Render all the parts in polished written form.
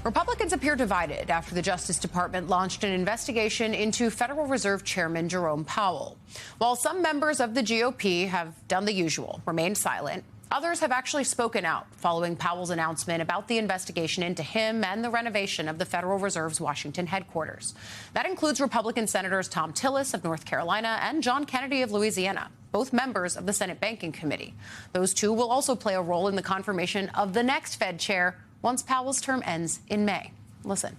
Republicans appear divided after the Justice Department launched an investigation into Federal Reserve Chairman Jerome Powell. While some members of the GOP have done the usual, remained silent, others have actually spoken out following Powell's announcement about the investigation into him and the renovation of the Federal Reserve's Washington headquarters. That includes Republican Senators Thom Tillis of North Carolina and John Kennedy of Louisiana, both members of the Senate Banking Committee. Those two will also play a role in the confirmation of the next Fed chair once Powell's term ends in May. Listen.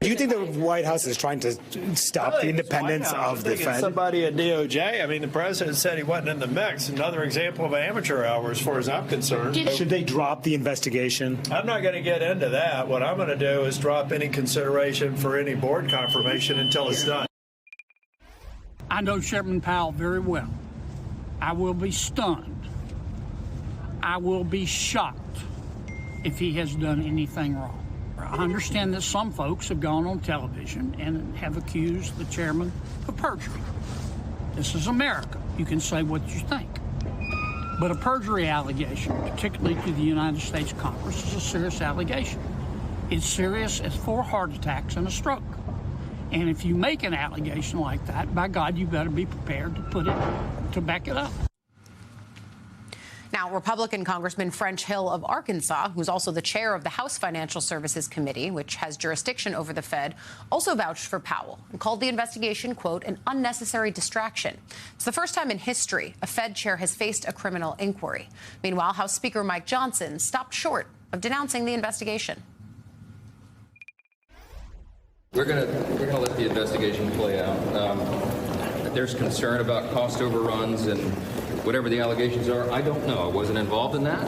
Do you think the White House is trying to stop the independence of the Fed? Somebody at DOJ. I mean, the president said he wasn't in the mix. Another example of amateur hour, as far as I'm concerned. Should they drop the investigation? I'm not going to get into that. What I'm going to do is drop any consideration for any board confirmation until it's done. I know Chairman Powell very well. I will be stunned. I will be shocked if he has done anything wrong. I understand that some folks have gone on television and have accused the chairman of perjury. This is America. You can say what you think. But a perjury allegation, particularly to the United States Congress, is a serious allegation. It's serious as 4 heart attacks and a stroke. And if you make an allegation like that, by God, you better be prepared to back it up. Now, Republican Congressman French Hill of Arkansas, who's also the chair of the House Financial Services Committee, which has jurisdiction over the Fed, also vouched for Powell and called the investigation, quote, an unnecessary distraction. It's the first time in history a Fed chair has faced a criminal inquiry. Meanwhile, House Speaker Mike Johnson stopped short of denouncing the investigation. We're gonna let the investigation play out. There's concern about cost overruns and whatever the allegations are. I don't know. I wasn't involved in that.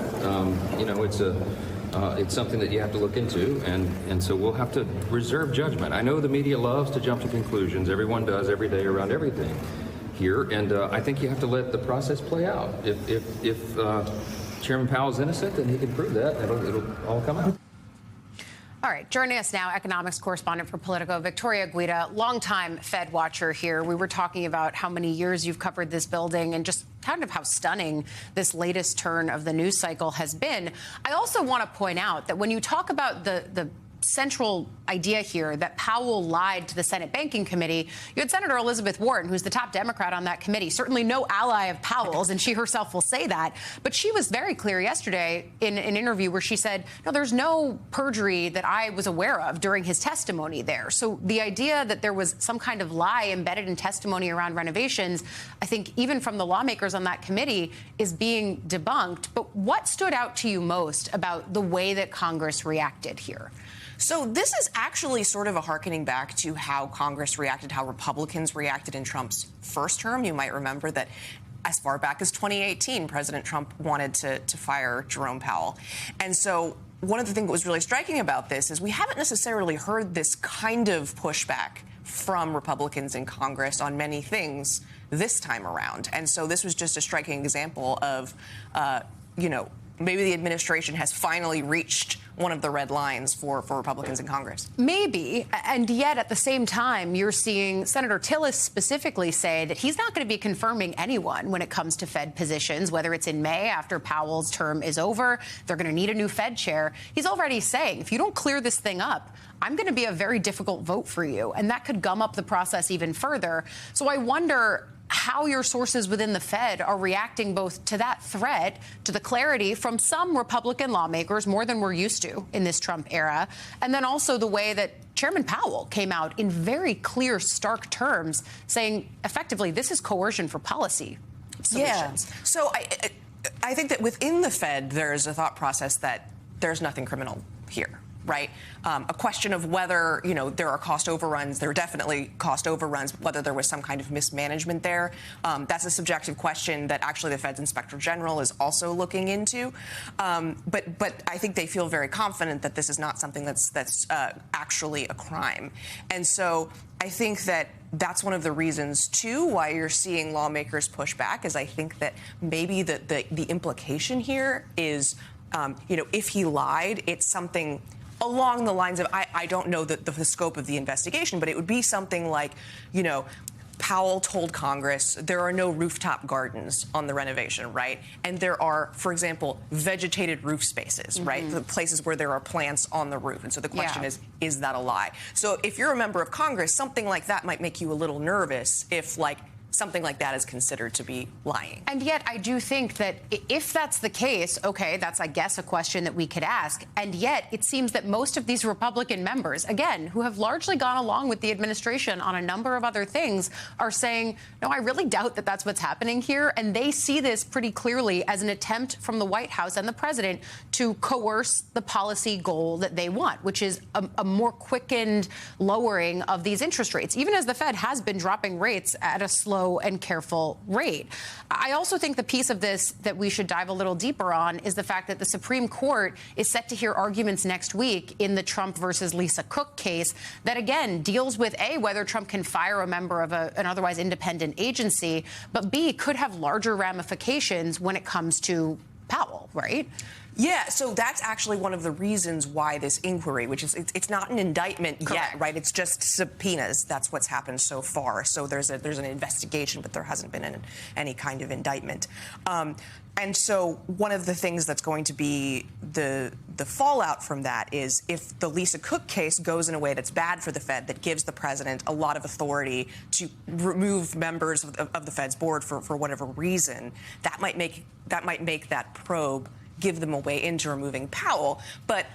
It's something that you have to look into, and so we'll have to reserve judgment. I know the media loves to jump to conclusions. Everyone does every day around everything here, and I think you have to let the process play out. If Chairman Powell's innocent, then he can prove that. It'll all come out. All right, joining us now, economics correspondent for Politico, Victoria Guida, longtime Fed watcher here. We were talking about how many years you've covered this building and just kind of how stunning this latest turn of the news cycle has been. I also want to point out that when you talk about the central idea here that Powell lied to the Senate Banking Committee, you had Senator Elizabeth Warren, who's the top Democrat on that committee, certainly no ally of Powell's, and she herself will say that. But she was very clear yesterday in an interview where she said, no, there's no perjury that I was aware of during his testimony there. So the idea that there was some kind of lie embedded in testimony around renovations, I think even from the lawmakers on that committee, is being debunked. But what stood out to you most about the way that Congress reacted here? So this is actually sort of a hearkening back to how Congress reacted, how Republicans reacted in Trump's first term. You might remember that as far back as 2018, President Trump wanted to fire Jerome Powell. And so one of the things that was really striking about this is we haven't necessarily heard this kind of pushback from Republicans in Congress on many things this time around. And so this was just a striking example of, maybe the administration has finally reached one of the red lines for Republicans in Congress. Maybe. And yet, at the same time, you're seeing Senator Tillis specifically say that he's not going to be confirming anyone when it comes to Fed positions, whether it's in May after Powell's term is over. They're going to need a new Fed chair. He's already saying, if you don't clear this thing up, I'm going to be a very difficult vote for you. And that could gum up the process even further. So I wonder how your sources within the Fed are reacting both to that threat, to the clarity from some Republican lawmakers, more than we're used to in this Trump era, and then also the way that Chairman Powell came out in very clear, stark terms, saying effectively this is coercion for policy solutions. Yeah. So I think that within the Fed, there is a thought process that there's nothing criminal here. Right. A question of whether, there are cost overruns. There are definitely cost overruns, whether there was some kind of mismanagement there. That's a subjective question that actually the Fed's Inspector General is also looking into. But I think they feel very confident that this is not something that's actually a crime. And so I think that that's one of the reasons, too, why you're seeing lawmakers push back, is I think that maybe the implication here is, if he lied, it's something along the lines of, I don't know the scope of the investigation, but it would be something like, Powell told Congress there are no rooftop gardens on the renovation, right? And there are, for example, vegetated roof spaces, right? The places where there are plants on the roof. And so the question is that a lie? So if you're a member of Congress, something like that might make you a little nervous if, like, something like that is considered to be lying. And yet I do think that if that's the case, okay, that's, I guess, a question that we could ask. And yet it seems that most of these Republican members, again, who have largely gone along with the administration on a number of other things, are saying, no, I really doubt that that's what's happening here. And they see this pretty clearly as an attempt from the White House and the president to coerce the policy goal that they want, which is a more quickened lowering of these interest rates, even as the Fed has been dropping rates at a slow and careful rate. I also think the piece of this that we should dive a little deeper on is the fact that the Supreme Court is set to hear arguments next week in the Trump versus Lisa Cook case that, again, deals with, A, whether Trump can fire a member of an otherwise independent agency, but B, could have larger ramifications when it comes to Powell, right? Yeah, so that's actually one of the reasons why this inquiry, which is it's not an indictment yet, right? It's just subpoenas. That's what's happened so far. So there's an investigation, but there hasn't been any kind of indictment. And so one of the things that's going to be the fallout from that is if the Lisa Cook case goes in a way that's bad for the Fed, that gives the president a lot of authority to remove members of the Fed's board for whatever reason, that might make that probe give them a way into removing Powell. But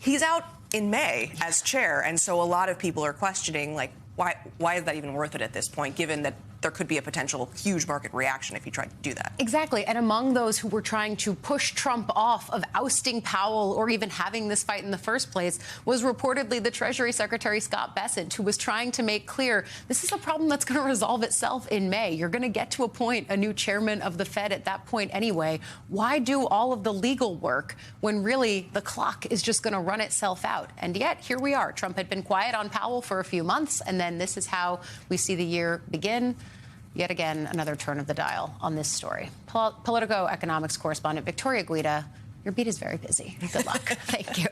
he's out in May as chair, and so a lot of people are questioning, like, why is that even worth it at this point, given that there could be a potential huge market reaction if he tried to do that. Exactly. And among those who were trying to push Trump off of ousting Powell or even having this fight in the first place was reportedly the Treasury Secretary Scott Bessent, who was trying to make clear this is a problem that's going to resolve itself in May. You're going to get to appoint a new chairman of the Fed at that point anyway. Why do all of the legal work when really the clock is just going to run itself out? And yet here we are. Trump had been quiet on Powell for a few months, and then this is how we see the year begin. Yet again, another turn of the dial on this story. Politico economics correspondent Victoria Guida, your beat is very busy. Good luck. Thank you.